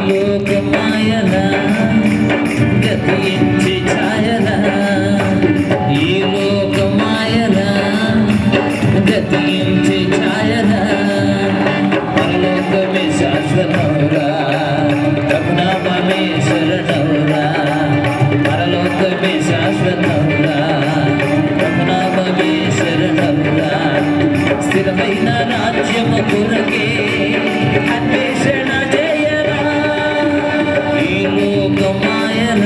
లోకమాయన గతించి ఛాయన ఈ లోకమాయన గతించి ఛాయన పరలోకమే శాశ్వతమురా ప్రభునామమే శరణమురా పరలోకమే శాశ్వతమురా ప్రభునామమే శరణమురా స్థిరమైన రాజ్యము కొరకే అన్వేషణ చేయరా ఈ లోకమాయన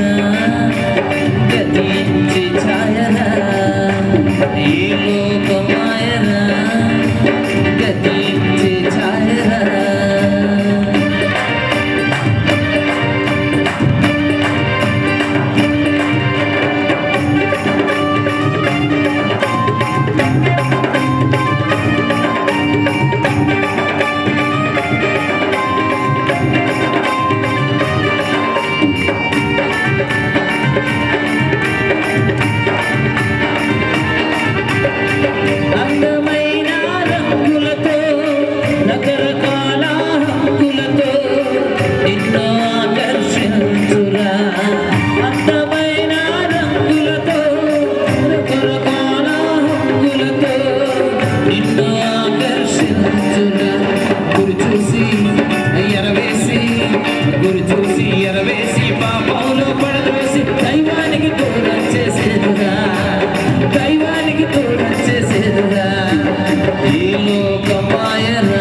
గతించి ఛాయన ఈ లోకమాయన గతించి ఛాయన అందమైన రంగులతో రకరకాల హంగులతో నిన్ను ఆకర్షించురా అందమైన రంగులతో రకరకాల హంగులతో నిన్ను ఆకర్షించురా గురి చూసి ఎరవేసి పాపంలో పడదవేసి దైవానికి దూరం చేసేదురా దైవానికి దూరం చేసేదురా ఈ లోకమాయన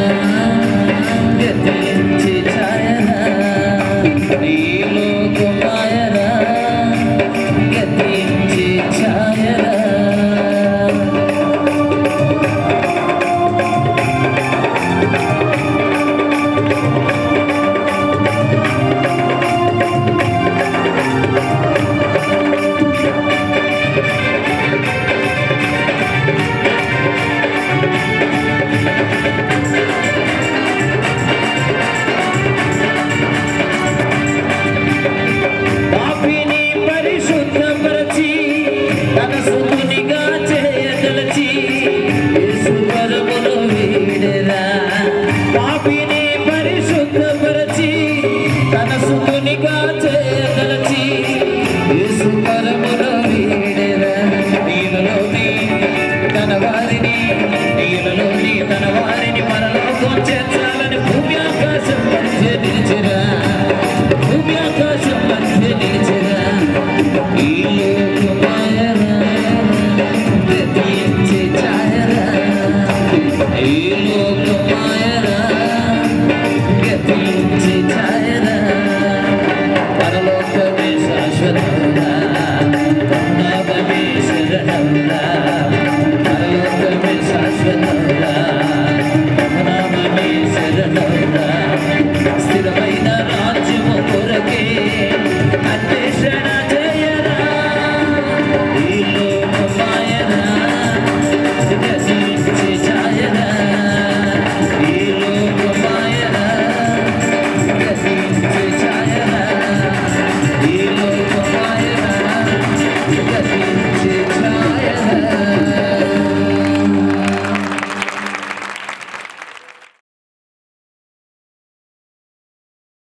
గతించి ఛాయన ఈ లోకమాయన గతించి ఛాయన పాపిని పరిశుద్ధపరచి తన సుతునిగా చేయదలచి యేసు పరమును వీడెరా పాపిని పరిశుద్ధపరచి తన సుతునిగా చేయదలచి యేసు పరమును